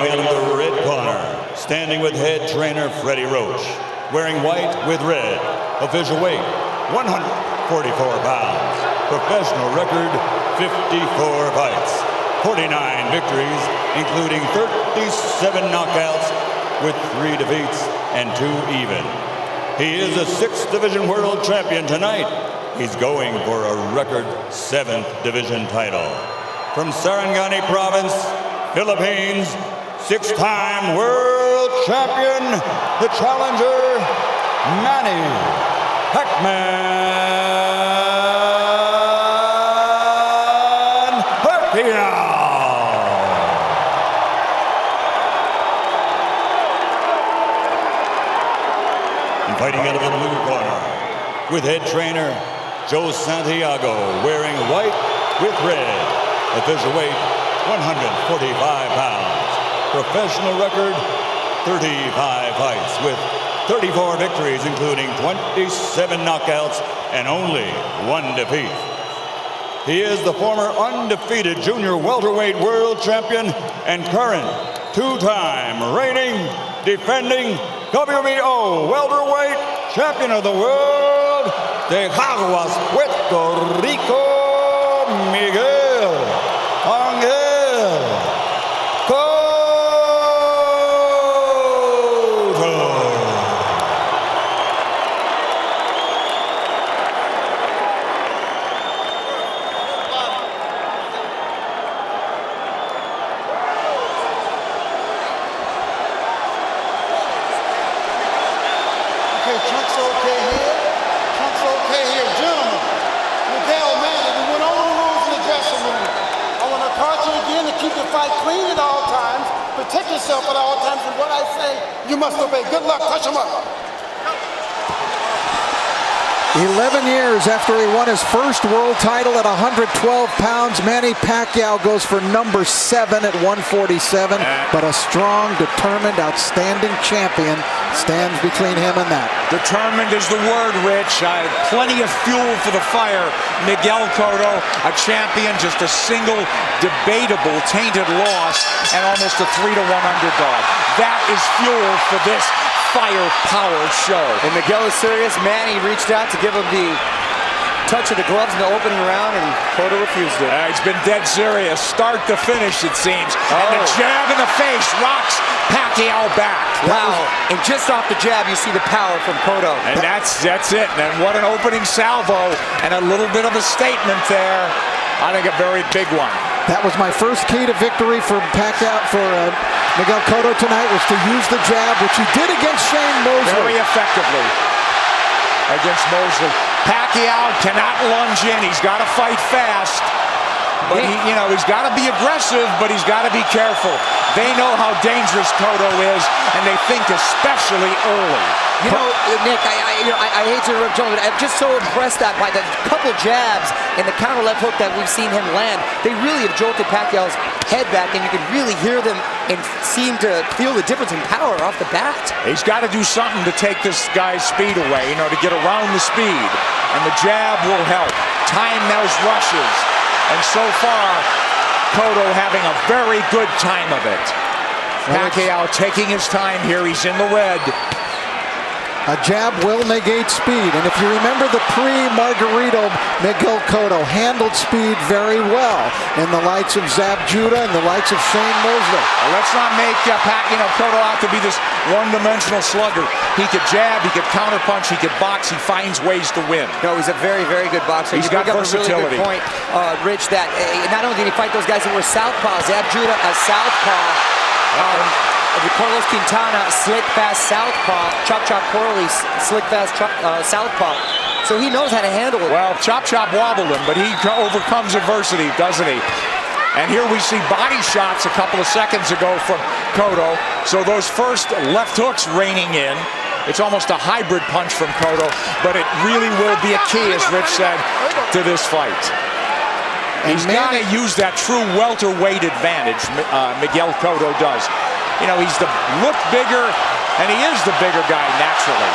Fighting out of the red corner, standing with head trainer Freddie Roach, wearing white with red, official weight 144 pounds, professional record 54 fights, 49 victories, including 37 knockouts with 3 defeats and 2 even. He is a 6th division world champion tonight. He's going for a record 7th division title. From Sarangani province, Philippines, 6-time world champion, the challenger, Manny Pacquiao. And fighting out of the blue corner, with head trainer Joe Santiago, wearing white with red, official weight 145 pounds, professional record 35 fights with 34 victories, including 27 knockouts and only 1 defeat. He is the former undefeated junior welterweight world champion and current 2-time reigning, defending WBO welterweight champion of the world, de Caguas, Puerto Rico, Miguel Cotto. Okay, Trunk's okay here. Trunk's okay here. Gentlemen, Miguel, Manny, we went over the rules in the dressing room. I want to caution you again to keep the fight clean at all times, protect yourself at all times, and what I say, you must obey. Good luck. Touch him up. 11 years after he won his first world title at 112 pounds, Manny Pacquiao goes for number 7 at 147. But a strong, determined, outstanding champion stands between him and that. Determined is the word, Rich. Plenty of fuel for the fire. Miguel Cotto, a champion, just a single debatable tainted loss and almost a 3-1 underdog. That is fuel for this firepower show. And Miguel is serious. Manny reached out to give him the touch of the gloves in the opening round, and Cotto refused it. He's been dead serious, start to finish, it seems. And the jab in the face rocks Pacquiao back. Wow. And just off the jab, you see the power from Cotto. And that's it. And what an opening salvo, and a little bit of a statement there. I think a very big one. That was my first key to victory for Pacquiao, for Miguel Cotto tonight, was to use the jab, which he did against Shane Mosley. Very effectively against Mosley. Pacquiao cannot lunge in. He's got to fight fast. But he's got to be aggressive, but he's got to be careful. They know how dangerous Cotto is, and they think especially early. You know, Nick, I hate to interrupt, but I'm just so impressed by the couple jabs and the counter left hook that we've seen him land. They really have jolted Pacquiao's head back, and you can really hear them and seem to feel the difference in power off the bat. He's got to do something to take this guy's speed away, to get around the speed. And the jab will help. Time those rushes. And so far, Cotto having a very good time of it. Pacquiao taking his time here. He's in the red. A jab will negate speed, and if you remember the pre-Margarito, Miguel Cotto handled speed very well in the likes of Zab Judah and the likes of Shane Mosley. Well, let's not make Cotto out to be this one-dimensional slugger. He could jab, he could counterpunch, he could box, he finds ways to win. No, he's a very, very good boxer. He's got versatility. A really good point, Rich, that not only did he fight those guys that were southpaws, Zab Judah a southpaw, Carlos Quintana, slick, fast southpaw. Chop Chop Corley, slick, fast southpaw. So he knows how to handle it. Well, Chop Chop wobbled him, but he overcomes adversity, doesn't he? And here we see body shots a couple of seconds ago from Cotto. So those first left hooks raining in. It's almost a hybrid punch from Cotto, but it really will be a key, as Rich said, to this fight. He's got to use that true welterweight advantage, Miguel Cotto does. He's look bigger, and he is the bigger guy naturally.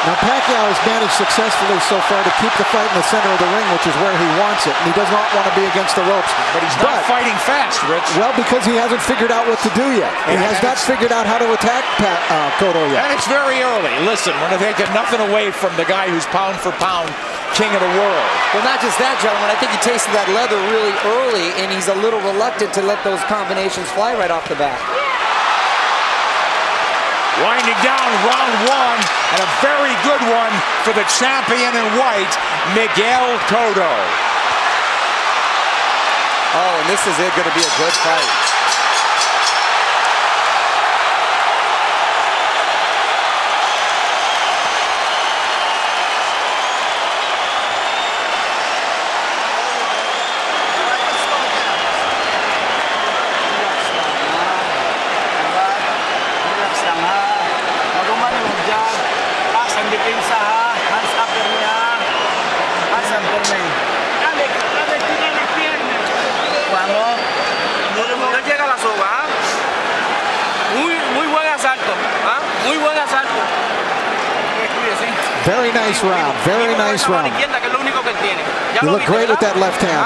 Now Pacquiao has managed successfully so far to keep the fight in the center of the ring, which is where he wants it, and he does not want to be against the ropes. But he's not fighting fast, Rich. Well, because he hasn't figured out what to do yet. He has not figured out how to attack Cotto yet. And it's very early. Listen, we're taking nothing away from the guy who's pound for pound king of the world. Well, not just that, gentlemen. I think he tasted that leather really early, and he's a little reluctant to let those combinations fly right off the bat. Winding down round one, and a very good one for the champion in white, Miguel Cotto. Oh, and this is going to be a good fight. Very nice round. Very nice round. You look great with that left hand.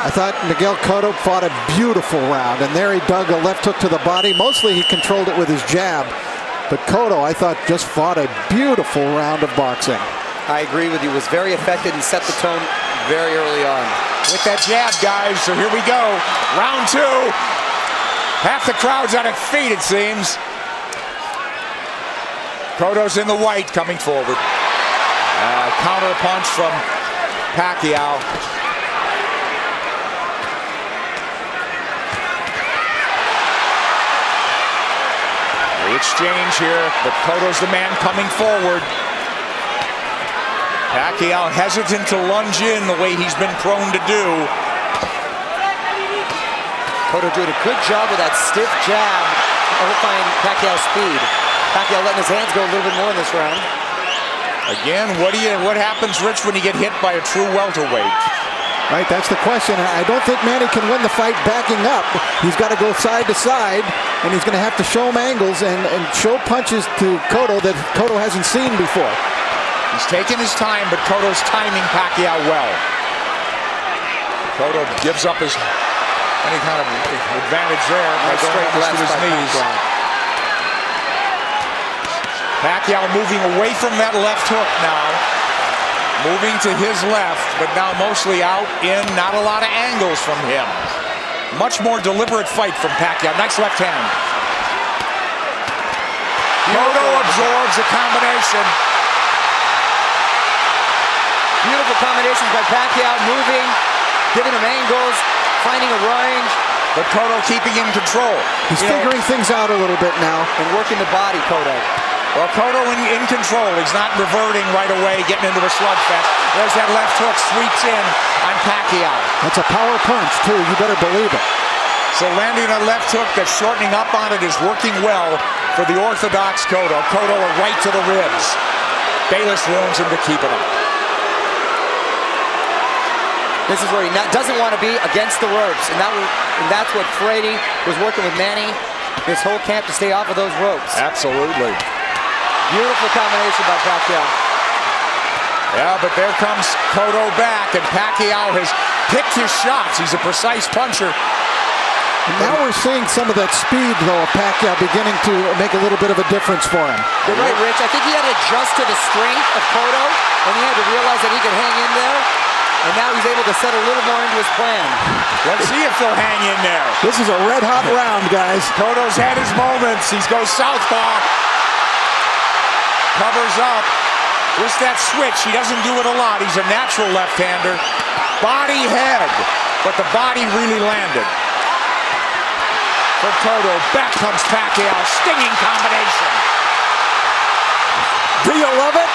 I thought Miguel Cotto fought a beautiful round, and there he dug a left hook to the body. Mostly he controlled it with his jab, but Cotto, I thought, just fought a beautiful round of boxing. I agree with you. Was very effective and set the tone very early on. With that jab, guys, so here we go. Round two. Half the crowd's on its feet, it seems. Cotto's in the white, coming forward. Counter punch from Pacquiao. The exchange here, but Cotto's the man coming forward. Pacquiao hesitant to lunge in the way he's been prone to do. Cotto doing a good job with that stiff jab, overflying Pacquiao's speed. Pacquiao letting his hands go a little bit more in this round. Again, what happens, Rich, when you get hit by a true welterweight? Right, that's the question. I don't think Manny can win the fight backing up. He's got to go side to side, and he's going to have to show him angles and show punches to Cotto that Cotto hasn't seen before. He's taking his time, but Cotto's timing Pacquiao well. Cotto gives up any kind of advantage there by going to his knees. Pacquiao moving away from that left hook now. Moving to his left, but now mostly out in, not a lot of angles from him. Much more deliberate fight from Pacquiao. Nice left hand. Cotto absorbs a combination. Beautiful combinations by Pacquiao, moving, giving him angles, finding a range. But Cotto keeping in control. He's figuring things out a little bit now. And working the body, Cotto. Well, Cotto in control. He's not reverting right away, getting into a slugfest. There's that left hook, sweeps in on Pacquiao. That's a power punch, too. You better believe it. So landing a left hook that's shortening up on it is working well for the orthodox Cotto. Cotto a right to the ribs. Bayless warns him to keep it up. This is where he doesn't want to be against the ropes. And that's what Frady was working with Manny this whole camp, to stay off of those ropes. Absolutely. Beautiful combination by Pacquiao. Yeah, but there comes Cotto back, and Pacquiao has picked his shots. He's a precise puncher. And now we're seeing some of that speed, though, of Pacquiao beginning to make a little bit of a difference for him. You're right, Rich. I think he had to adjust to the strength of Cotto, and he had to realize that he could hang in there. And now he's able to set a little more into his plan. Let's see if they'll hang in there. This is a red-hot round, guys. Cotto's had his moments. He goes southpaw. Covers up. Just that switch. He doesn't do it a lot. He's a natural left-hander. Body head. But the body really landed. For Cotto. Back comes Pacquiao. Stinging combination. Do you love it?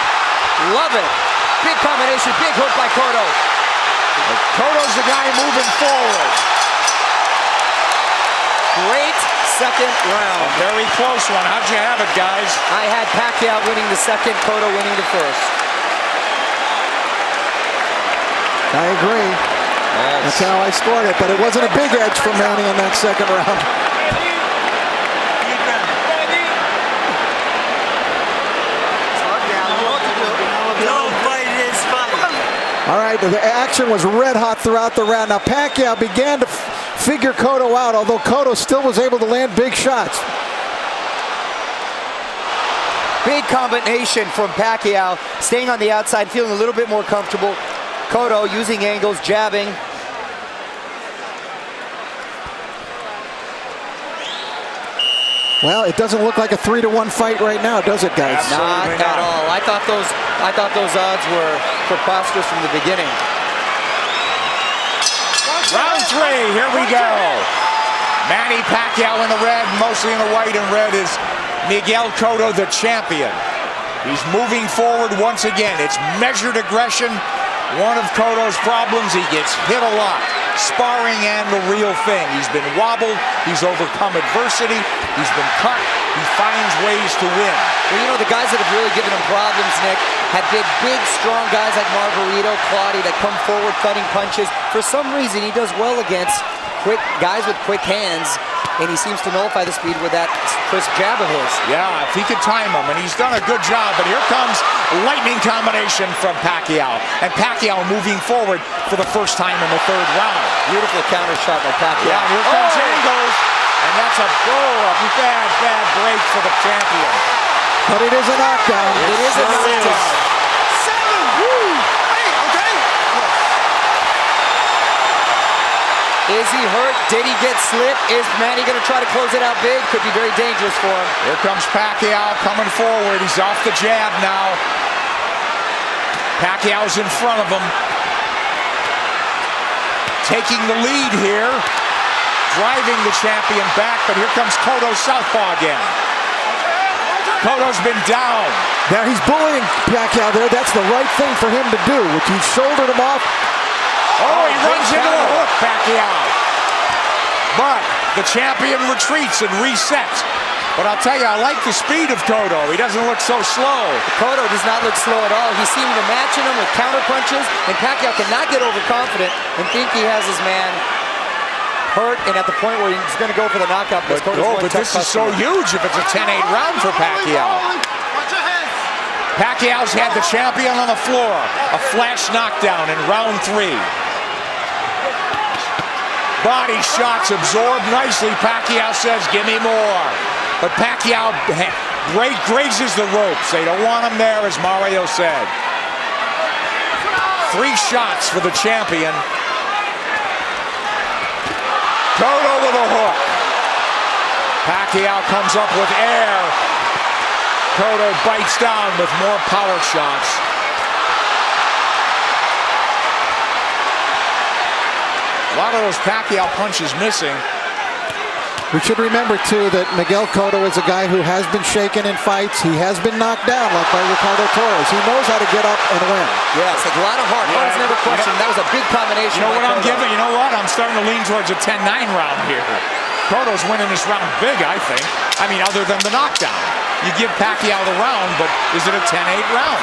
Love it. Big combination. Big hook by Cotto. Cotto's the guy moving forward. Great second round. A very close one. How'd you have it, guys? I had Pacquiao winning the second, Cotto winning the first. I agree. Yes. That's how I scored it, but it wasn't a big edge for Manny in that second round. All right, the action was red hot throughout the round. Now Pacquiao began to figure Cotto out, although Cotto still was able to land big shots. Big combination from Pacquiao, staying on the outside, feeling a little bit more comfortable. Cotto using angles, jabbing. Well, it doesn't look like a 3-1 fight right now, does it, guys? Not at all. I thought those odds were preposterous from the beginning. Round 3, here we go. Manny Pacquiao in the red, Mosley in the white, and red is Miguel Cotto, the champion. He's moving forward once again. It's measured aggression. One of Cotto's problems, he gets hit a lot. Sparring and the real thing. He's been wobbled. He's overcome adversity. He's been cut. He finds ways to win. Well, you know, the guys that have really given him problems, Nick, have been big, strong guys like Margarito, Claudia that come forward cutting punches. For some reason, he does well against quick guys with quick hands, and he seems to nullify the speed with that crisp jab of his. Yeah, if he could time him, and he's done a good job. But here comes lightning combination from Pacquiao, and Pacquiao moving forward for the first time in the 3rd round. Beautiful counter shot by Pacquiao. Yeah, here comes angles, and that's a bad break for the champion. But it is a knockdown. It is a knockdown. Is he hurt? Did he get slipped? Is Manny going to try to close it out big? Could be very dangerous for him. Here comes Pacquiao coming forward. He's off the jab now. Pacquiao's in front of him. Taking the lead here. Driving the champion back, but here comes Cotto southpaw again. Cotto's been down. Now he's bullying Pacquiao there. That's the right thing for him to do, which he shouldered him off. Oh, he runs into a hook, Pacquiao. But the champion retreats and resets. But I'll tell you, I like the speed of Cotto. He doesn't look so slow. Cotto does not look slow at all. He's seeming to matching him with counter punches, and Pacquiao cannot get overconfident and think he has his man hurt and at the point where he's going to go for the knockout. But this is so huge if it's a 10-8 round for Pacquiao. Pacquiao's had the champion on the floor. A flash knockdown in round 3. Body shots absorbed nicely. Pacquiao says, give me more. But Pacquiao grazes the ropes. They don't want him there, as Mario said. 3 shots for the champion. Cotto with a hook. Pacquiao comes up with air. Cotto bites down with more power shots. A lot of those Pacquiao punches missing. We should remember, too, that Miguel Cotto is a guy who has been shaken in fights. He has been knocked down, like by Ricardo Torres. He knows how to get up and win. Yeah, it's a lot of heart. Heart is never questioned. That was a big combination. You know what I'm giving? You know what? I'm starting to lean towards a 10-9 round here. Cotto's winning this round big, I think. I mean, other than the knockdown. You give Pacquiao the round, but is it a 10-8 round?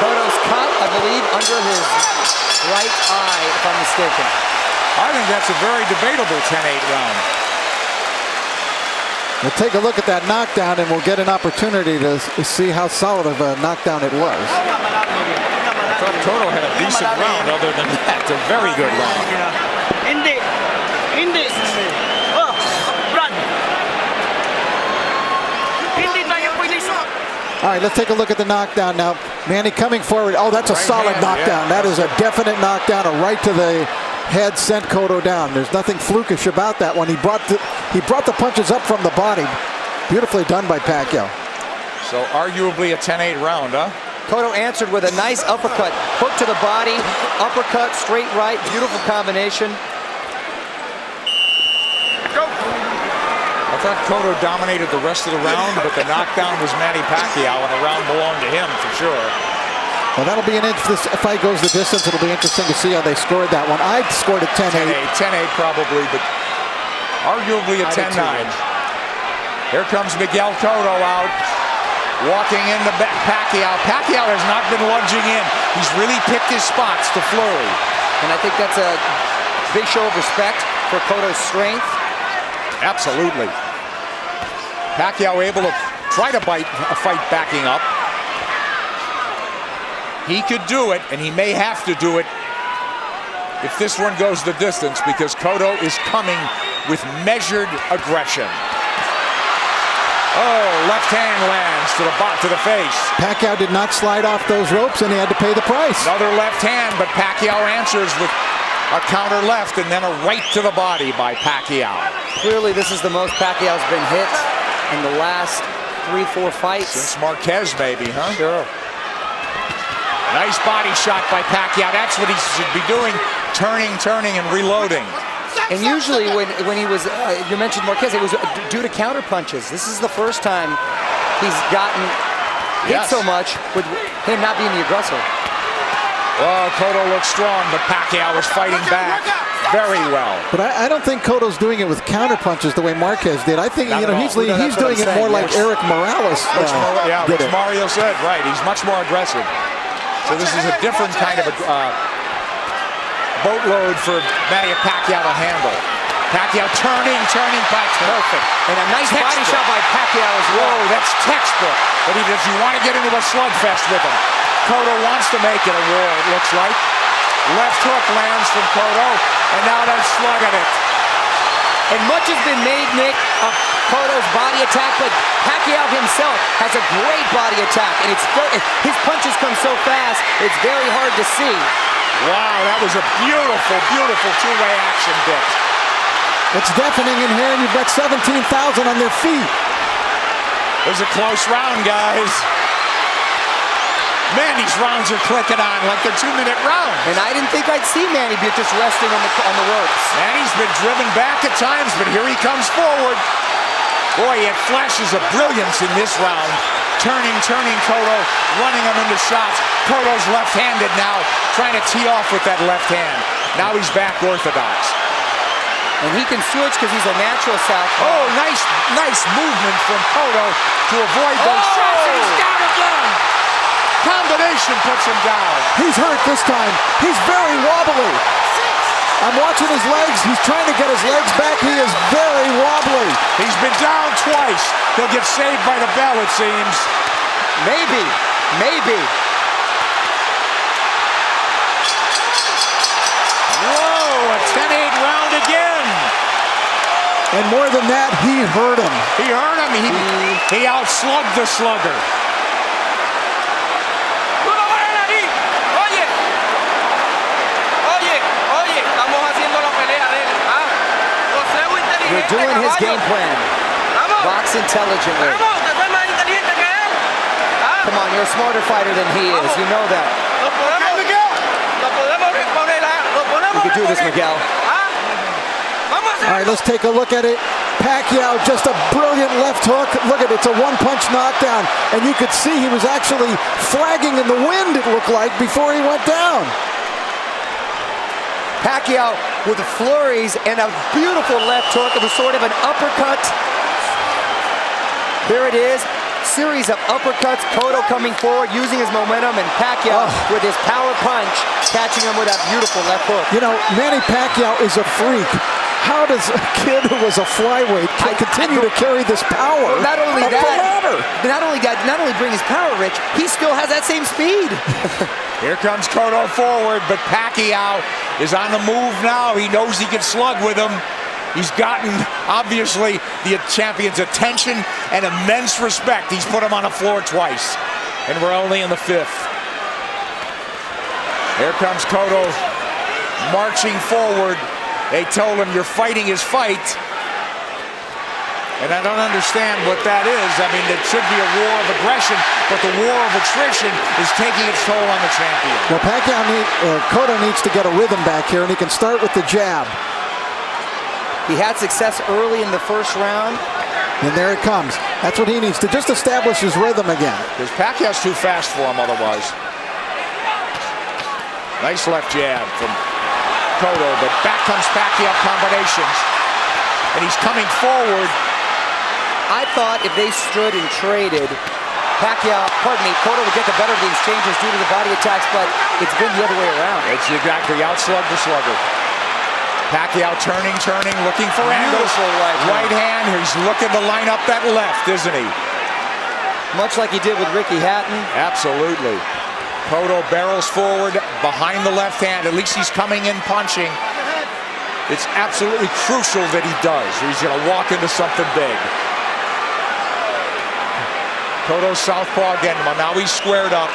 Cotto's cut, I believe, under his right eye, if I'm mistaken. I think that's a very debatable 10-8 round. We'll take a look at that knockdown, and we'll get an opportunity to see how solid of a knockdown it was. I thought Cotto had a decent round. Other than that, a very good round. All right, let's take a look at the knockdown now. Manny coming forward. Oh, that's a solid knockdown. That is a definite knockdown. A right to the head sent Cotto down. There's nothing flukish about that one. He brought the punches up from the body. Beautifully done by Pacquiao. So arguably a 10-8 round, huh? Cotto answered with a nice uppercut. Hook to the body, uppercut, straight right. Beautiful combination. I thought Cotto dominated the rest of the round, but the knockdown was Manny Pacquiao, and the round belonged to him for sure. Well, that'll be an inch. This fight goes the distance. It'll be interesting to see how they scored that one. I scored a 10-8. 10-8 probably, but arguably a 10-9. Here comes Miguel Cotto out, walking into Pacquiao. Pacquiao has not been lunging in. He's really picked his spots to flurry. And I think that's a big show of respect for Cotto's strength. Absolutely. Pacquiao able to try to bite a fight backing up. He could do it, and he may have to do it if this one goes the distance, because Cotto is coming with measured aggression. Oh, left hand lands to the face. Pacquiao did not slide off those ropes, and he had to pay the price. Another left hand, but Pacquiao answers with a counter left and then a right to the body by Pacquiao. Clearly, this is the most Pacquiao's been hit in the last 3-4 fights. Since Marquez, maybe, huh? Sure. Nice body shot by Pacquiao. That's what he should be doing, turning, and reloading. And usually when he was, you mentioned Marquez, it was due to counter punches. This is the first time he's gotten hit so much with him not being the aggressor. Well, Cotto looks strong, but Pacquiao is fighting back very well. But I don't think Cotto's doing it with counter punches the way Marquez did. I think he's doing it more like Eric Morales which Mario said, right. He's much more aggressive. So this is a different kind of boatload for Manny Pacquiao to handle. Pacquiao turning back, perfect. And a nice body shot by Pacquiao as well. Whoa, that's textbook. But if you want to get into a slugfest with him, Cotto wants to make it a war, it looks like. Left hook lands from Cotto, and now they're slugging it. And much has been made, Nick, of Cotto's body attack, but Pacquiao himself has a great body attack, and his punches come so fast, it's very hard to see. Wow, that was a beautiful, beautiful two-way action bit. It's deafening in here, and you've got 17,000 on their feet. It was a close round, guys. Man, these rounds are clicking on like they're 2-minute rounds. And I didn't think I'd see Manny just resting on the ropes. Manny's been driven back at times, but here he comes forward. Boy, he had flashes of brilliance in this round. Turning Cotto, running him into shots. Cotto's left-handed now, trying to tee off with that left hand. Now he's back orthodox. And he can switch because he's a natural southpaw. Oh, nice movement from Cotto to avoid those shots. And he's down again. Combination puts him down. He's hurt this time. He's very wobbly. I'm watching his legs. He's trying to get his legs back. He is very wobbly. He's been down twice. He'll get saved by the bell, it seems. Maybe. Whoa, a 10-8 round again. And more than that, he hurt him. He hurt him. He outslugged the slugger. We're doing his game plan. Box intelligently. Come on, you're a smarter fighter than he is. You know that. You can do this, Miguel. All right, let's take a look at it. Pacquiao, just a brilliant left hook. Look at it, it's a one-punch knockdown. And you could see he was actually flagging in the wind, it looked like, before he went down. Pacquiao with flurries and a beautiful left hook. It was sort of an uppercut. There it is. Series of uppercuts. Cotto coming forward, using his momentum, and Pacquiao with his power punch, catching him with that beautiful left hook. You know, Manny Pacquiao is a freak. How does a kid who was a flyweight continue to carry this power? Well, not only bring his power, Rich, he still has that same speed. Here comes Cotto forward, but Pacquiao is on the move now. He knows he can slug with him. He's gotten, obviously, the champion's attention and immense respect. He's put him on the floor twice, and we're only in the 5th. Here comes Cotto marching forward. They told him, you're fighting his fight. And I don't understand what that is. I mean, it should be a war of aggression, but the war of attrition is taking its toll on the champion. Well, Cotto needs to get a rhythm back here, and he can start with the jab. He had success early in the first round. And there it comes. That's what he needs to just establish his rhythm again. Because Pacquiao's too fast for him otherwise. Nice left jab from Cotto, but back comes Pacquiao combinations. And he's coming forward. I thought if they stood and traded, Cotto would get the better of the exchanges due to the body attacks, but it's been the other way around. It's exactly outslug the slugger. Pacquiao turning, looking for angles. Right hand, he's looking to line up that left, isn't he? Much like he did with Ricky Hatton. Absolutely. Cotto barrels forward behind the left hand. At least he's coming in punching. It's absolutely crucial that he does, or he's going to walk into something big. Cotto southpaw again. Well, now he's squared up.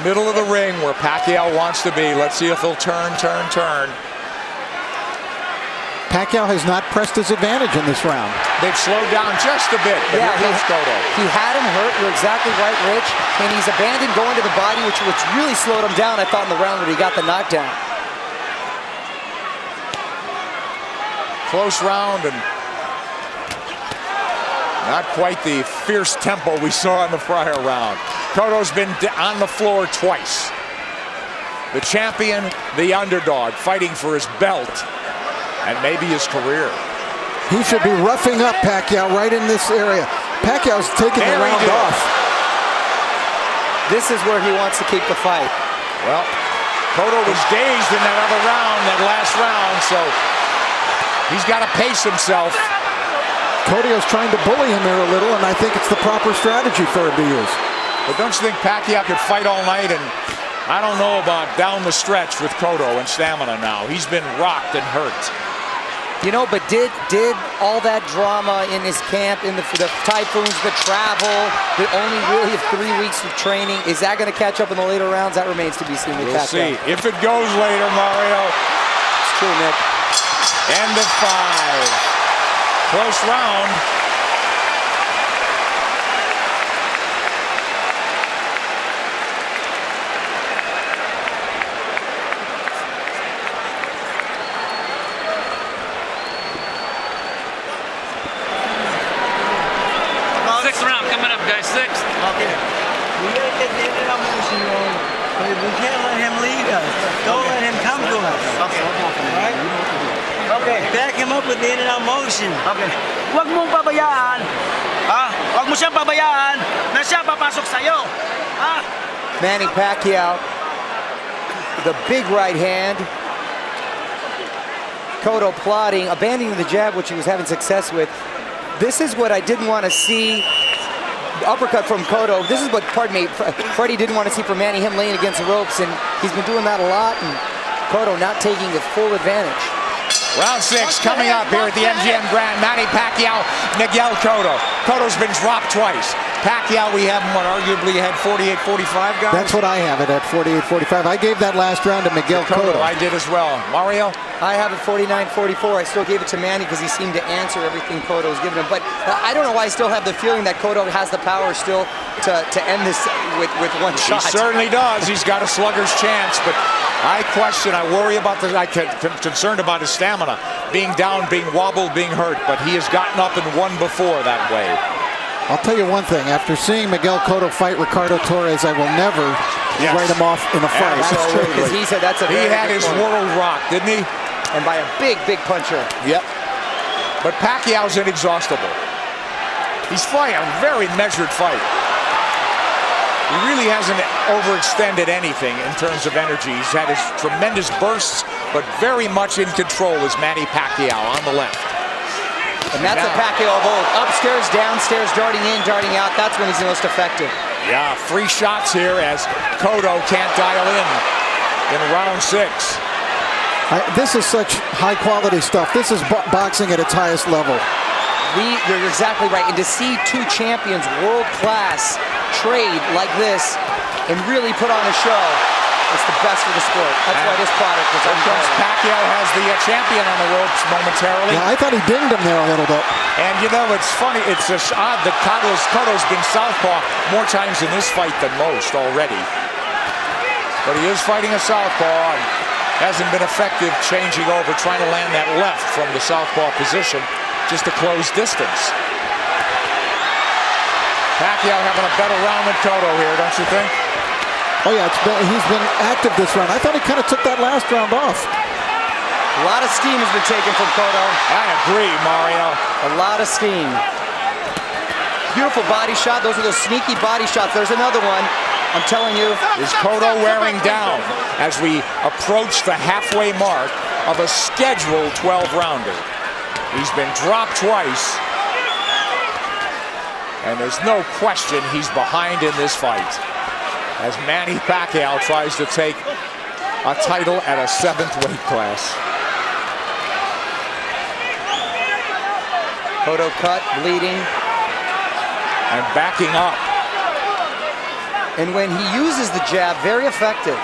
Middle of the ring where Pacquiao wants to be. Let's see if he'll turn. Pacquiao has not pressed his advantage in this round. They've slowed down just a bit, but Yeah, here comes Cotto. He had him hurt. You're exactly right, Rich. And he's abandoned going to the body, which really slowed him down, I thought, in the round when he got the knockdown. Close round and not quite the fierce tempo we saw in the prior round. Cotto's been on the floor twice. The champion, the underdog, fighting for his belt and maybe his career. He should be roughing up Pacquiao right in this area. Pacquiao's taking the round off. This is where he wants to keep the fight. Well, Cotto was dazed in that other round, that last round, so he's got to pace himself. Cotto's trying to bully him here a little, and I think it's the proper strategy for him to use. But don't you think Pacquiao could fight all night? And I don't know about down the stretch with Cotto and stamina now. He's been rocked and hurt. You know, but did all that drama in his camp, in the typhoons, the travel, the only really 3 weeks of training, is that going to catch up in the later rounds? That remains to be seen with Pacquiao. We'll see. If it goes later, Mario. It's true, Nick. End of 5. Close round. Sixth round coming up, guys. Sixth. Okay. We gotta get the end of our motion on. We can't let him lead us. Don't let him come to us. Okay. Alright? Okay. Back him up with the end of our motion. Okay. Huwag mong pabayaan. Ha? Huwag mo siyang pabayaan na siya papasok sa'yo. Ha? Manny Pacquiao, the big right hand. Cotto plotting, abandoning the jab, which he was having success with. This is what I didn't want to see. The uppercut from Cotto. This is what, pardon me, Freddie didn't want to see from Manny, him laying against the ropes, and he's been doing that a lot, and Cotto not taking the full advantage. Round 6 coming up here at the MGM Grand. Manny Pacquiao, Miguel Cotto. Cotto's been dropped twice. Pacquiao, we have him, arguably had 48-45, guys? That's what I have it at 48-45. I gave that last round to Miguel Cotto. I did as well. Mario? I have it 49-44. I still gave it to Manny because he seemed to answer everything Cotto's given him. But I don't know why I still have the feeling that Cotto has the power still to end this with one shot. He certainly does. He's got a slugger's chance, but I worry about I'm concerned about his stamina. Being down, being wobbled, being hurt, but he has gotten up and won before that way. I'll tell you one thing. After seeing Miguel Cotto fight Ricardo Torres, I will never write him off in a fight. Absolutely, because he said that's a He had his world rocked, didn't he? And by a big puncher. Yep. But Pacquiao's inexhaustible. He's fighting a very measured fight. He really hasn't overextended anything in terms of energy. He's had his tremendous bursts, but very much in control is Manny Pacquiao on the left. And that's a Pacquiao of old. Upstairs, downstairs, darting in, darting out. That's when he's the most effective. Yeah, 3 shots here as Cotto can't dial in round 6. This is such high-quality stuff. This is boxing at its highest level. You're exactly right. And to see 2 champions, world-class, trade like this and really put on a show, it's the best for the sport. That's why this product is unbelievable. Pacquiao has the champion on the ropes momentarily. Yeah, I thought he dinged him there a little bit. And you know, it's funny, it's just odd that Cotto's been southpaw more times in this fight than most already. But he is fighting a southpaw and hasn't been effective changing over, trying to land that left from the southpaw position just to close distance. Pacquiao having a better round than Cotto here, don't you think? Oh yeah, he's been active this round. I thought he kind of took that last round off. A lot of steam has been taken from Cotto. I agree, Mario. A lot of steam. Beautiful body shot. Those are those sneaky body shots. There's another one. I'm telling you. Is Cotto wearing down as we approach the halfway mark of a scheduled 12-rounder? He's been dropped twice. And there's no question he's behind in this fight, as Manny Pacquiao tries to take a title at a 7th weight class. Cotto cut, bleeding. And backing up. And when he uses the jab, very effective.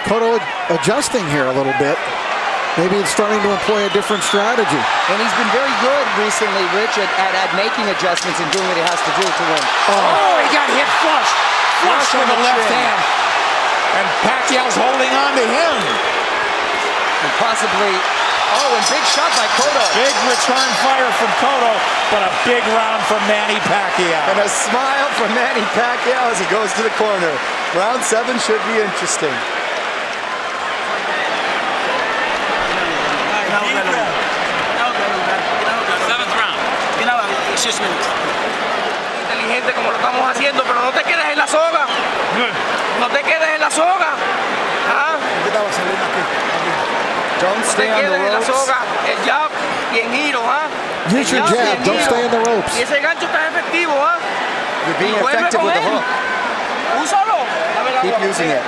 Cotto adjusting here a little bit. Maybe it's starting to employ a different strategy. And he's been very good recently, Rich, at making adjustments and doing what he has to do to win. Oh, he got hit flush. Flush with the left hand. And Pacquiao's holding on to him. And possibly, and big shot by Cotto. Big return fire from Cotto, but a big round from Manny Pacquiao. And a smile from Manny Pacquiao as he goes to the corner. Round 7 should be interesting. Inteligente como lo estamos haciendo, pero no te quedes en la soga. No te quedes en la soga. Don't stay on the ropes. El jab y en giro, Use your jab. Don't stay in the ropes. Y ese gancho está efectivo, You're being effective with the hook. Úsalo. Keep using it.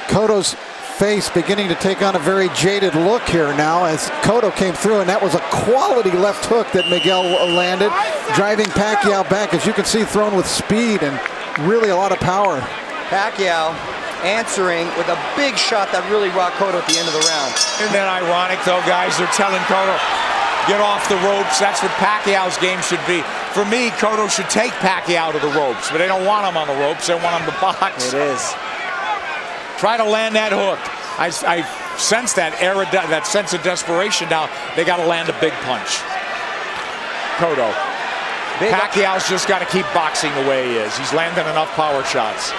Cotto's face beginning to take on a very jaded look here now as Cotto came through, and that was a quality left hook that Miguel landed, driving Pacquiao back, as you can see, thrown with speed and really a lot of power. Pacquiao answering with a big shot that really rocked Cotto at the end of the round. Isn't that ironic, though, guys? They're telling Cotto, get off the ropes. That's what Pacquiao's game should be. For me, Cotto should take Pacquiao to the ropes, but they don't want him on the ropes. They want him to box. It is. Try to land that hook. I sense that sense of desperation now. They got to land a big punch. Cotto. Pacquiao's just got to keep boxing the way he is. He's landing enough power shots.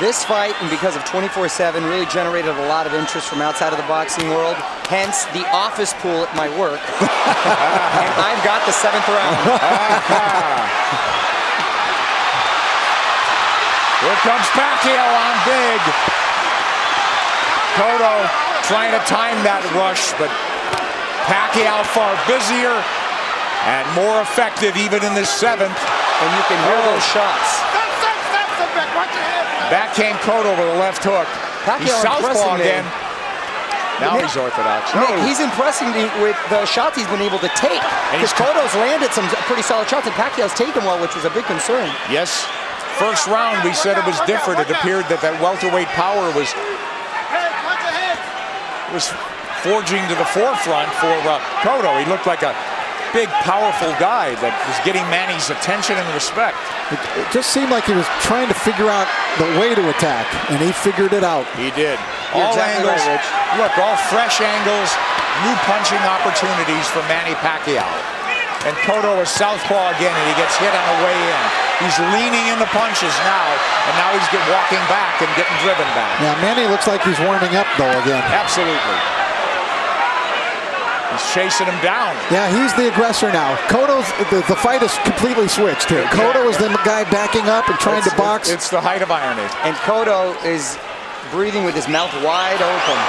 This fight, and because of 24/7, really generated a lot of interest from outside of the boxing world. Hence, the office pool at my work. And I've got the 7th round. Here comes Pacquiao on big. Cotto trying to time that rush, but Pacquiao far busier and more effective even in this 7th. And you can hear those shots. Back came Cotto with a left hook. He's southpaw again. Now he's orthodox. Nick, he's impressing me with the shots he's been able to take. Because Cotto's landed some pretty solid shots, and Pacquiao's taken well, which was a big concern. Yes. First round, we said it was different. It appeared that welterweight power was forging to the forefront for Cotto. He looked like a big, powerful guy that was getting Manny's attention and respect. It just seemed like he was trying to figure out the way to attack, and he figured it out. He did. You're All exactly angles. right, Rich. Look, all fresh angles, new punching opportunities for Manny Pacquiao. And Cotto is southpaw again, and he gets hit on the way in. He's leaning into punches now, and now he's walking back and getting driven back. Yeah, Manny looks like he's warming up, though, again. Absolutely. He's chasing him down. Yeah, he's the aggressor now. Cotto's, the fight is completely switched here. Exactly. Cotto is the guy backing up and trying to box. It's the height of irony. And Cotto is breathing with his mouth wide open.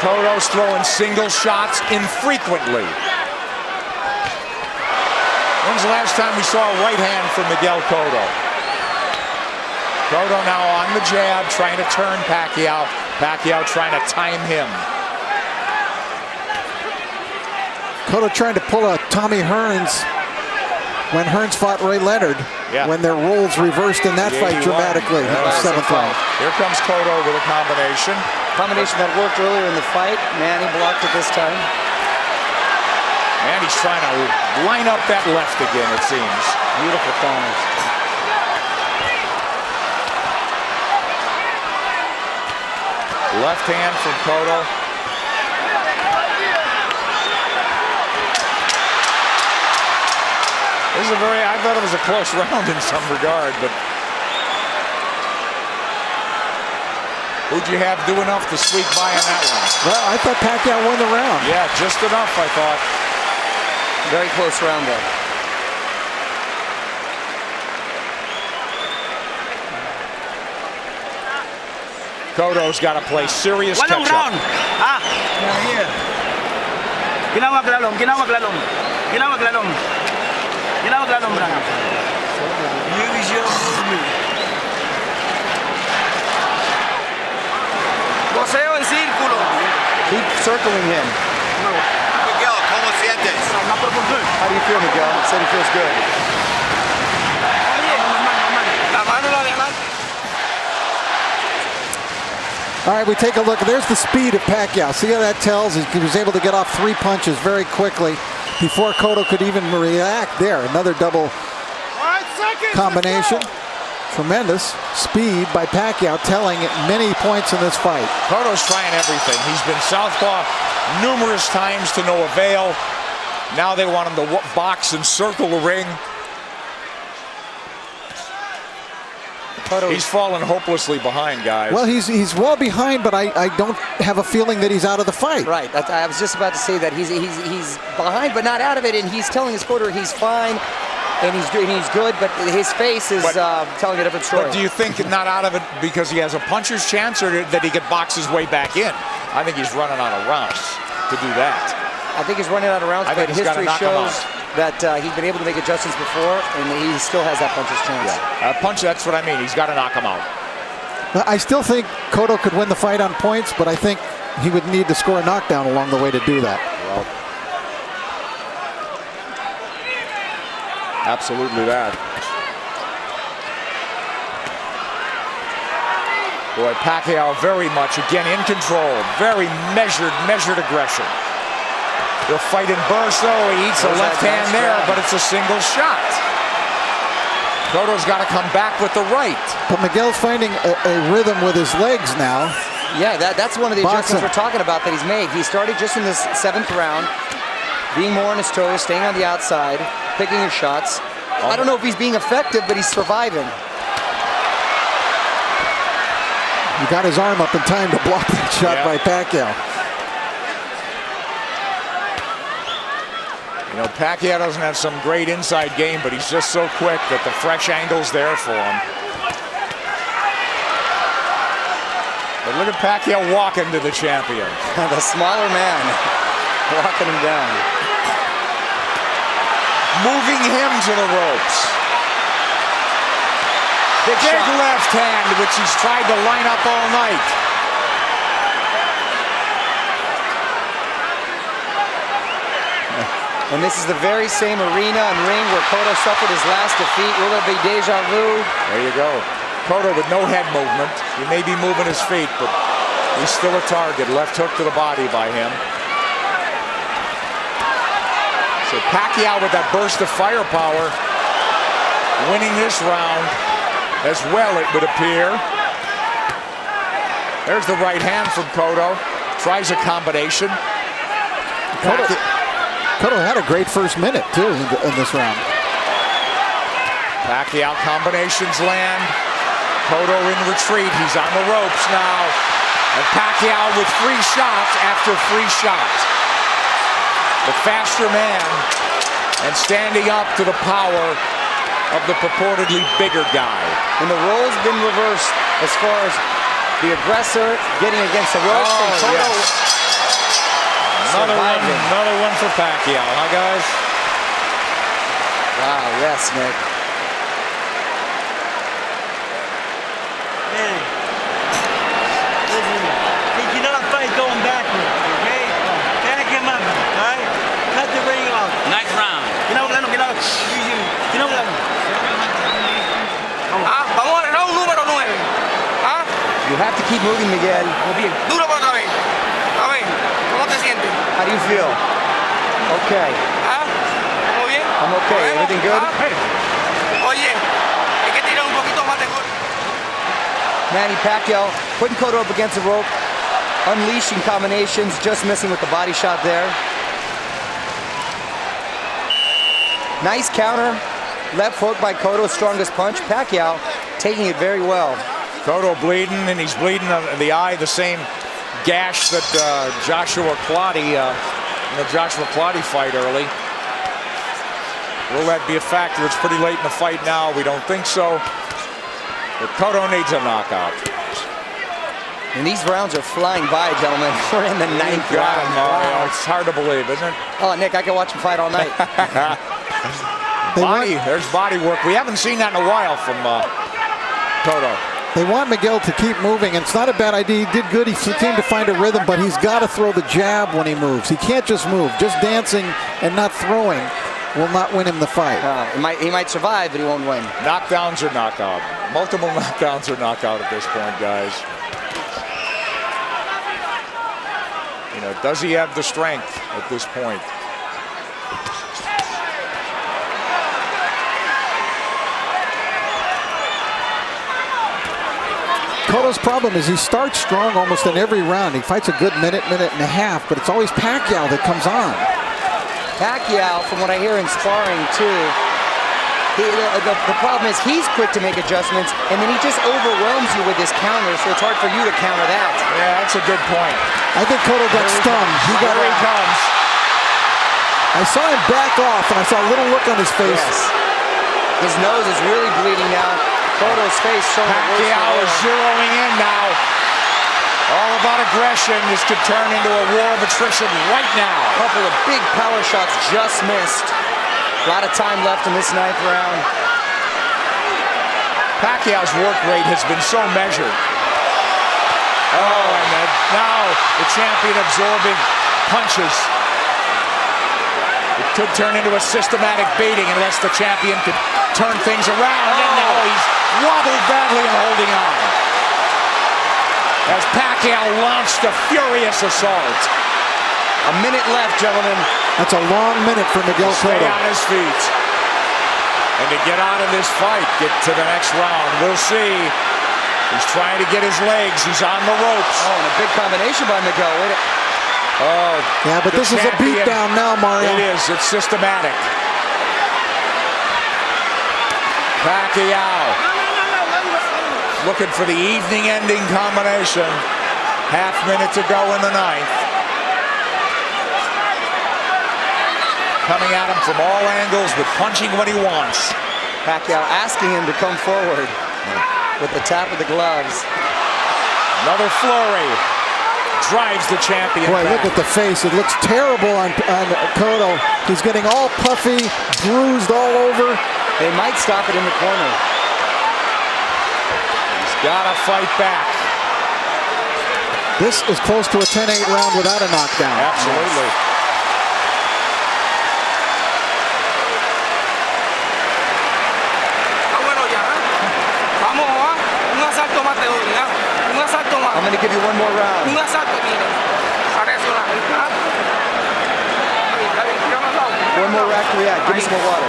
Cotto's throwing single shots infrequently. When's the last time we saw a right hand from Miguel Cotto? Cotto now on the jab, trying to turn Pacquiao. Pacquiao trying to time him. Cotto trying to pull a Tommy Hearns when Hearns fought Ray Leonard, when their roles reversed in that fight dramatically in the 7th round. Here comes Cotto with a combination. Combination that worked earlier in the fight. Manny blocked it this time. And he's trying to line up that left again, it seems. Beautiful corners. Left hand from Cotto. This is I thought it was a close round in some regard, but who'd you have do enough to squeak by in that one? Well, I thought Pacquiao won the round. Yeah, just enough, I thought. Very close round there. Cotto's got to play serious catch-up. Ginawa glalong, ginawa glalong. Ginawa glalong. Ginawa glalong, Brang. Use your movement. Poseo en círculo. Keep circling him. Miguel, ¿cómo sientes? How do you feel, Miguel? He said he feels good. La mano la de All right, we take a look. There's the speed of Pacquiao. See how that tells? He was able to get off 3 punches very quickly before Cotto could even react. There, another double combination. Tremendous speed by Pacquiao, telling many points in this fight. Cotto's trying everything. He's been southpaw numerous times to no avail. Now they want him to box and circle the ring. He's fallen hopelessly behind, guys. Well, he's well behind, but I don't have a feeling that he's out of the fight. Right. I was just about to say that he's behind, but not out of it, and he's telling his quarter he's fine. And he's good, but his face is telling a different story. But do you think not out of it because he has a puncher's chance, or that he could box his way back in? I think he's running out of rounds to do that. I think he's running out of rounds, but history shows that he's been able to make adjustments before, and he still has that puncher's chance. Yeah. That's what I mean. He's got to knock him out. I still think Cotto could win the fight on points, but I think he would need to score a knockdown along the way to do that. Well, absolutely that. Boy, Pacquiao very much, again, in control. Very measured aggression. He'll fight in bursts, though. He eats a left hand there, but it's a single shot. Cotto's got to come back with the right. But Miguel's finding a rhythm with his legs now. Yeah, that's one of the adjustments we're talking about that he's made. He started just in this 7th round, being more on his toes, staying on the outside, picking his shots. I don't know if he's being effective, but he's surviving. He got his arm up in time to block that shot by Pacquiao. You know, Pacquiao doesn't have some great inside game, but he's just so quick that the fresh angle's there for him. But look at Pacquiao walking to the champion. The smaller man walking him down. Moving him to the ropes. Big left hand, which he's tried to line up all night. And this is the very same arena and ring where Cotto suffered his last defeat. Will it be deja vu? There you go. Cotto with no head movement. He may be moving his feet, but he's still a target. Left hook to the body by him. So Pacquiao with that burst of firepower, winning this round as well, it would appear. There's the right hand from Cotto. Tries a combination. Cotto had a great first minute, too, in this round. Pacquiao combinations land. Cotto in retreat. He's on the ropes now. And Pacquiao with free shots after free shots. The faster man and standing up to the power of the purportedly bigger guy. And the role's been reversed as far as the aggressor getting against the ropes. And Cotto another one for Pacquiao, huh, guys? Wow, yes, Nick. Hey, listen, he cannot fight going backwards, okay? Back him up, all right? Cut the ring off. Nice round. Ginawa glalong, ginawa. Ginawa glalong. Vamos al round número 9. You have to keep moving, Miguel. Duro por otra vez. A ver, ¿cómo te sientes? How do you feel? Okay. ¿Todo bien? I'm okay. Everything good? Oye, hay que tirar un poquito más de golpe. Manny Pacquiao putting Cotto up against the rope, unleashing combinations, just missing with the body shot there. Nice counter. Left hook by Cotto, strongest punch. Pacquiao taking it very well. Cotto bleeding, and he's bleeding on the eye, the same gash that Joshua Clottey, in the Joshua Clottey fight early. Will that be a factor? It's pretty late in the fight now. We don't think so. But Cotto needs a knockout. And these rounds are flying by, gentlemen. We're in the ninth round. Mario. It's hard to believe, isn't it? Oh, Nick, I can watch him fight all night. There's body work. We haven't seen that in a while from Cotto. They want Miguel to keep moving, and it's not a bad idea. He did good. He seemed to find a rhythm, but he's got to throw the jab when he moves. He can't just move. Just dancing and not throwing will not win him the fight. He might survive, but he won't win. Knockdowns or knockout. Multiple knockdowns or knockout at this point, guys. You know, does he have the strength at this point? Cotto's problem is he starts strong almost in every round. He fights a good minute and a half, but it's always Pacquiao that comes on. Pacquiao, from what I hear in sparring too, the problem is he's quick to make adjustments, and then he just overwhelms you with his counter, so it's hard for you to counter that. Yeah, that's a good point. I think Cotto got stunned. Here he comes. I saw him back off, and I saw a little look on his face. Yes. His nose is really bleeding now. Cotto's face showing Pacquiao is zeroing in now. All about aggression. This could turn into a war of attrition right now. A couple of big power shots just missed. A lot of time left in this ninth round. Pacquiao's work rate has been so measured. Oh, and now the champion absorbing punches. It could turn into a systematic baiting unless the champion could turn things around. And now he's wobbled badly and holding on. As Pacquiao launched a furious assault. A minute left, gentlemen. That's a long minute for Miguel Cotto. Stay on his feet. And to get out of this fight, get to the next round. We'll see. He's trying to get his legs. He's on the ropes. Oh, and a big combination by Miguel. Oh, yeah, but this is a beatdown now, Mario. It is. It's systematic. Pacquiao looking for the evening-ending combination. Half minute to go in the ninth. Coming at him from all angles with punching when he wants. Pacquiao asking him to come forward with the tap of the gloves. Another flurry. Drives the champion Boy, back. look at the face. It looks terrible on Cotto. He's getting all puffy, bruised all over. They might stop it in the corner. He's got to fight back. This is close to a 10-8 round without a knockdown. Absolutely. I'm going to give you one more round. One more rack to react. Give me some more water.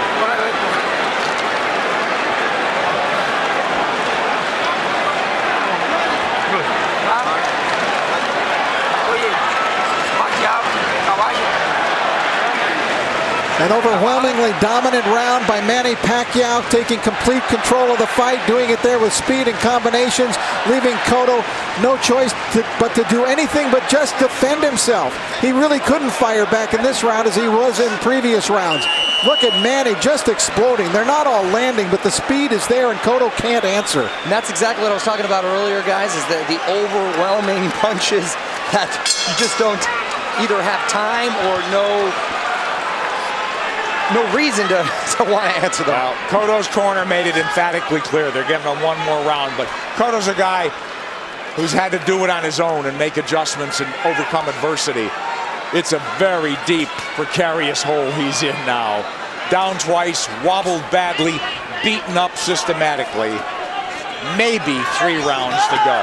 An overwhelmingly dominant round by Manny Pacquiao, taking complete control of the fight, doing it there with speed and combinations, leaving Cotto no choice but to do anything but just defend himself. He really couldn't fire back in this round as he was in previous rounds. Look at Manny just exploding. They're not all landing, but the speed is there and Cotto can't answer. And that's exactly what I was talking about earlier, guys, is the overwhelming punches that you just don't either have time or no reason to want to answer them. Well, Cotto's corner made it emphatically clear they're giving him one more round, but Cotto's a guy who's had to do it on his own and make adjustments and overcome adversity. It's a very deep, precarious hole he's in now. Down twice, wobbled badly, beaten up systematically. Maybe 3 rounds to go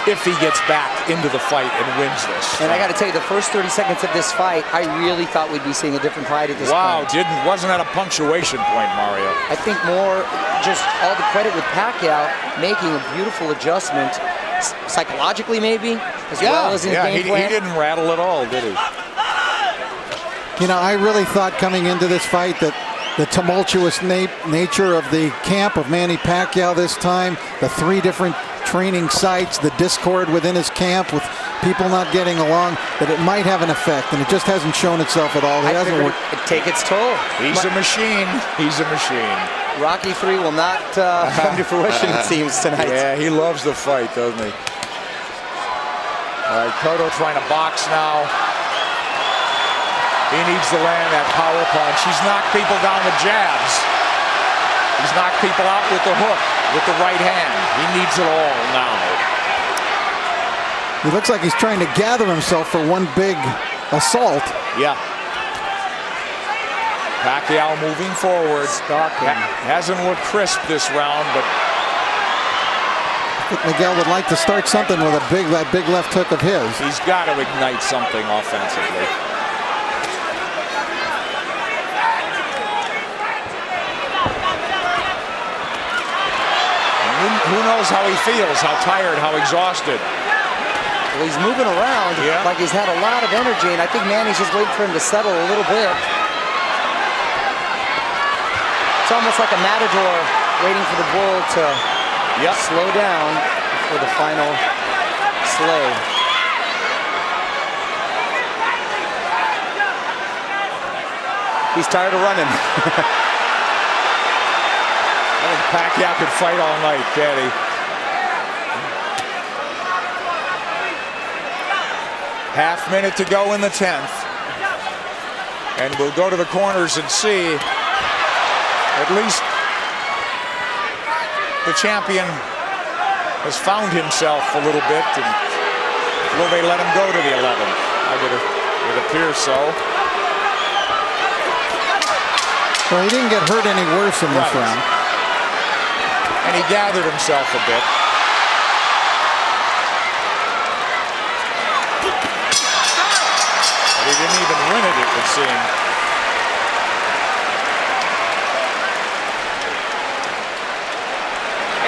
if he gets back into the fight and wins this. And I got to tell you, the first 30 seconds of this fight, I really thought we'd be seeing a different fight at this point. Wow, wasn't that a punctuation point, Mario? I think more just all the credit with Pacquiao making a beautiful adjustment, psychologically maybe, as well as in the game plan. He didn't rattle at all, did he? You know, I really thought coming into this fight that the tumultuous nature of the camp of Manny Pacquiao this time, the 3 different training sites, the discord within his camp with people not getting along, that it might have an effect, and it just hasn't shown itself at all. It hasn't worked. It take its toll. He's a machine. He's a machine. Rocky 3 will not come to fruition, it seems, tonight. Yeah, he loves the fight, doesn't he? All right, Cotto trying to box now. He needs to land that power punch. He's knocked people down with jabs. He's knocked people out with the hook, with the right hand. He needs it all now. He looks like he's trying to gather himself for one big assault. Yeah. Pacquiao moving forward. Hasn't looked crisp this round, but I think Miguel would like to start something with that big left hook of his. He's got to ignite something offensively. And who knows how he feels, how tired, how exhausted. Well, he's moving around like he's had a lot of energy, and I think Manny's just waiting for him to settle a little bit. It's almost like a matador waiting for the bull to slow down for the final slay. He's tired of running. I think Pacquiao could fight all night, can't he? Half minute to go in the 10th. And we'll go to the corners and see. At least the champion has found himself a little bit. And will they let him go to the 11th? It appears so. Well, he didn't get hurt any worse in this round. And he gathered himself a bit. But he didn't even win it would seem.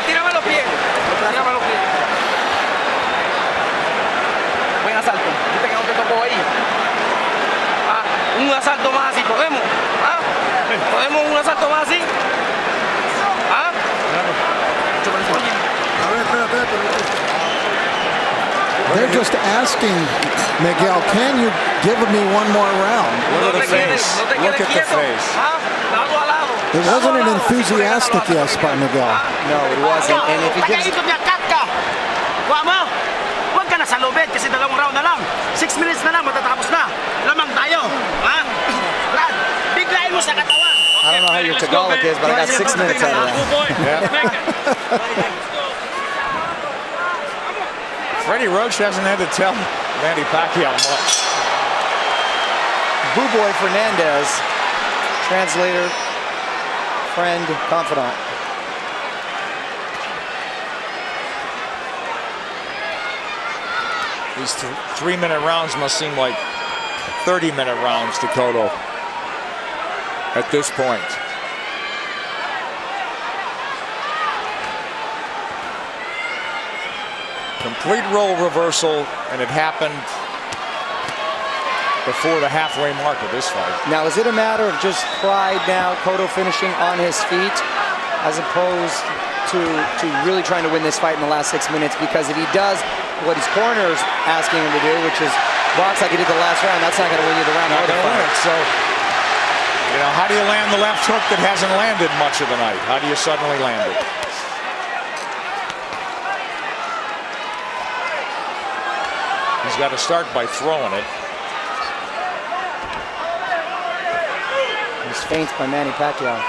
Tírame los pies. Tírame los pies. Buen asalto. Viste que no te tocó ahí. Ah, un asalto más así. ¿Podemos? ¿Ah? ¿Podemos un asalto más así? ¿Ah? They're just asking Miguel, can you give me one more round? Look at the face. Look at the face. It wasn't an enthusiastic yes by Miguel. No, it wasn't. And if he gives... Huwag ka na sa lobet kasi 2 round na lang. 6 minutes na lang, matatapos na. Lamang tayo. Ha? Brad, biglayin mo sa katawan. I don't know how your Tagalog is, but I got 6 minutes out of that. Freddie Roach hasn't had to tell Manny Pacquiao much. Boo Boy Fernandez, translator, friend, confidant. These 3-minute rounds must seem like 30-minute rounds to Cotto at this point. Complete role reversal, and it happened before the halfway mark of this fight. Now, is it a matter of just pride now, Cotto finishing on his feet, as opposed to really trying to win this fight in the last 6 minutes? Because if he does what his corner's asking him to do, which is box like he did the last round, that's not going to win you the round. Not going to win it. So, you know, how do you land the left hook that hasn't landed much of the night? How do you suddenly land it? He's got to start by throwing it. He's feints by Manny Pacquiao.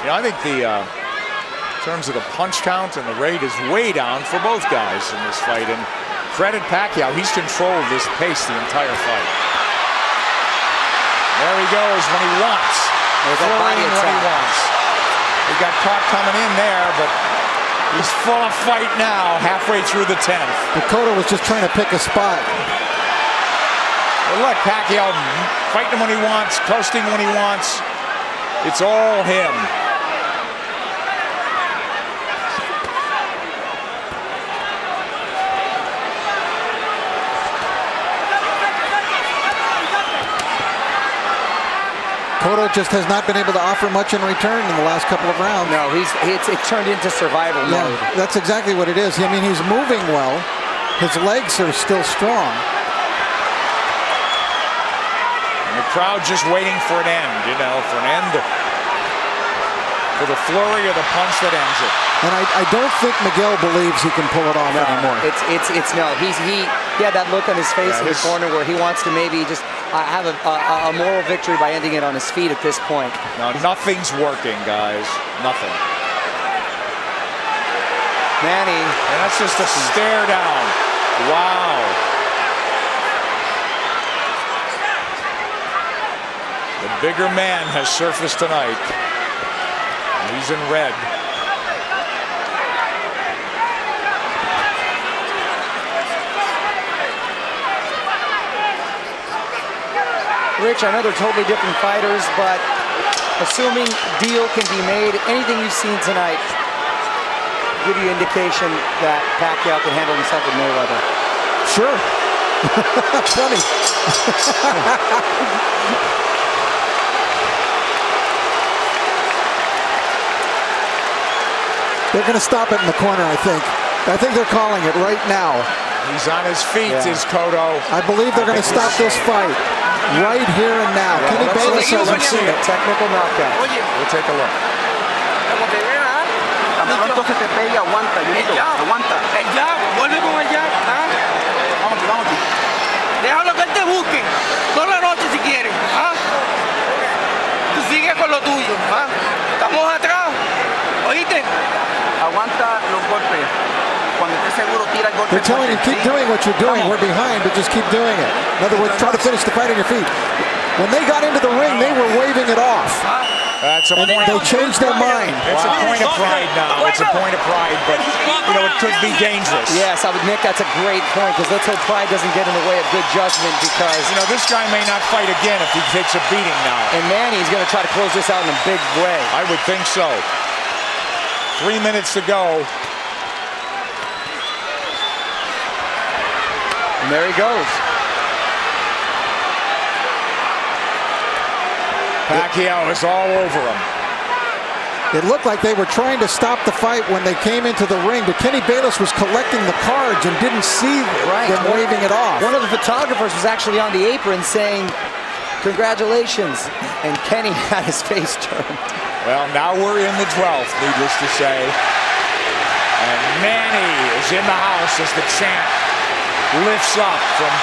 You know, I think in terms of the punch count and the rate is way down for both guys in this fight. And credit Pacquiao, he's controlled this pace the entire fight. There he goes when he wants. There's that body when he wants. He got caught coming in there, but he's full of fight now, halfway through the 10th. Cotto was just trying to pick a spot. Well, look, Pacquiao fighting when he wants, coasting when he wants. It's all him. Cotto just has not been able to offer much in return in the last couple of rounds. No, it's turned into survival mode. That's exactly what it is. I mean, he's moving well. His legs are still strong. And the crowd just waiting for an end, you know, for the flurry of the punch that ends it. And I don't think Miguel believes he can pull it off anymore. No. he had that look on his face in the corner where he wants to maybe just have a moral victory by ending it on his feet at this point. No, nothing's working, guys. Nothing. Manny. And that's just a stare down. Wow. The bigger man has surfaced tonight. He's in red. Rich, I know they're totally different fighters, but assuming deal can be made, anything you've seen tonight give you indication that Pacquiao can handle himself with Mayweather. Sure. Funny. They're going to stop it in the corner, I think. I think they're calling it right now. He's on his feet, is Cotto. I believe they're going to stop this fight right here and now. Kenny Bayless hasn't seen it. Technical knockout. We'll take a look. Pronto se te pega, aguanta, aguanta. El jab, vuelve con el jab. Vamos. Déjalo que él te busque. Toda la noche si quieren. Tú sigues con lo tuyo. Estamos atrás. ¿Oíste? Aguanta los golpes. Cuando estés seguro, tira el golpe. They're telling you, keep doing what you're doing. We're behind, but just keep doing it. In other words, try to finish the fight on your feet. When they got into the ring, they were waving it off. That's a and point. They changed their mind. It's a point of pride now. It's a point of pride, but you know it could be dangerous. Yes, Nick, that's a great point, because let's hope pride doesn't get in the way of good judgment, because you know this guy may not fight again if he takes a beating now. And Manny's going to try to close this out in a big way. I would think so. 3 minutes to go. And there he goes. Pacquiao is all over him. It looked like they were trying to stop the fight when they came into the ring, but Kenny Bayless was collecting the cards and didn't see them waving it off. One of the photographers was actually on the apron saying, "Congratulations," and Kenny had his face turned. Well, now we're in the 12th, needless to say. And Manny is in the house as the chant lifts up from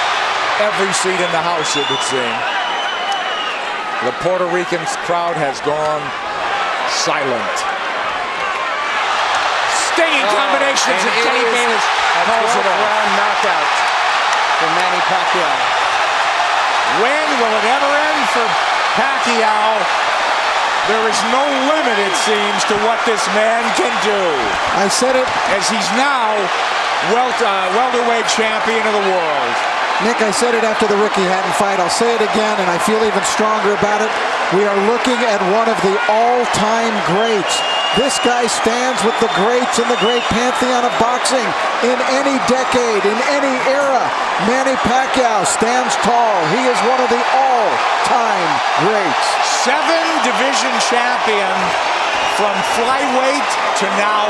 every seat in the house, it would seem. The Puerto Rican crowd has gone silent. Stinging combinations, and Kenny Bayless calls it off. Round knockout for Manny Pacquiao. When will it ever end for Pacquiao? There is no limit, it seems, to what this man can do. I said it. As he's now welterweight champion of the world. Nick, I said it after the Ricky Hatton fight. I'll say it again, and I feel even stronger about it. We are looking at one of the all-time greats. This guy stands with the greats in the great pantheon of boxing in any decade, in any era. Manny Pacquiao stands tall. He is one of the all-time greats. 7-division champion from flyweight to now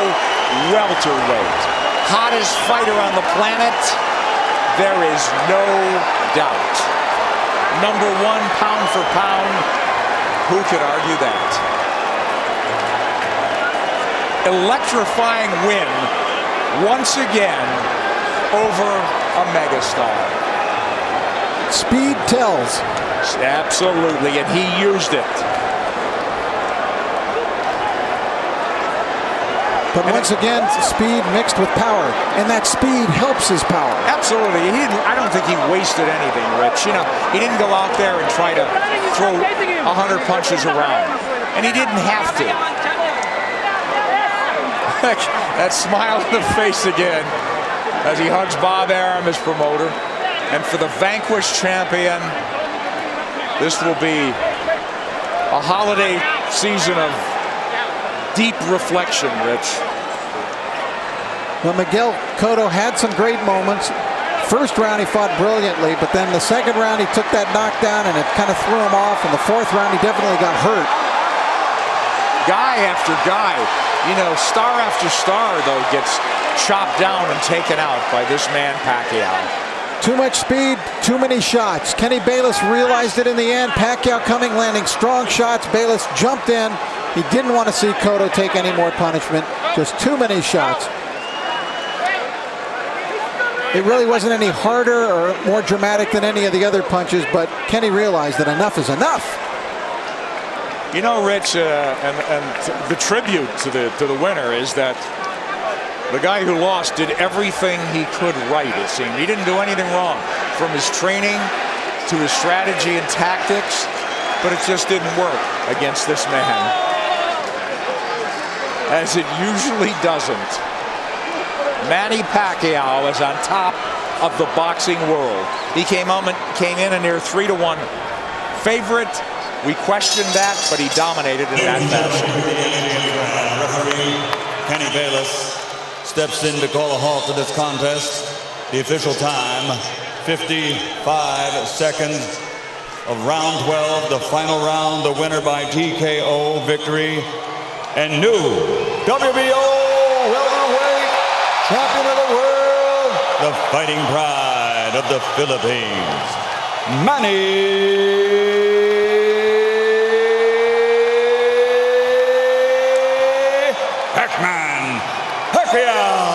welterweight. Hottest fighter on the planet. There is no doubt. Number 1 pound for pound. Who could argue that? Electrifying win once again over a megastar. Speed tells. Absolutely, and he used it. But once again, speed mixed with power, and that speed helps his power. Absolutely. I don't think he wasted anything, Rich. You know, he didn't go out there and try to throw 100 punches around, and he didn't have to. That smile on the face again as he hugs Bob Arum, his promoter. And for the vanquished champion, this will be a holiday season of deep reflection, Rich. Well, Miguel Cotto had some great moments. First round he fought brilliantly, but then the second round he took that knockdown and it kind of threw him off. And the fourth round he definitely got hurt. Guy after guy, you know, star after star, though, gets chopped down and taken out by this man Pacquiao. Too much speed, too many shots. Kenny Bayless realized it in the end. Pacquiao coming, landing strong shots. Bayless jumped in. He didn't want to see Cotto take any more punishment. Just too many shots. It really wasn't any harder or more dramatic than any of the other punches, but Kenny realized that enough is enough. You know, Rich, and the tribute to the winner is that the guy who lost did everything he could right, it seemed. He didn't do anything wrong, from his training to his strategy and tactics, but it just didn't work against this man, as it usually doesn't. Manny Pacquiao is on top of the boxing world. He came in a near 3-1 favorite. We questioned that, but he dominated in that fashion. Referee Kenny Bayless steps in to call a halt to this contest. The official time, 55 seconds of round 12, the final round, the winner by TKO victory, and new WBO welterweight champion of the world, the fighting pride of the Philippines, Manny Pacquiao.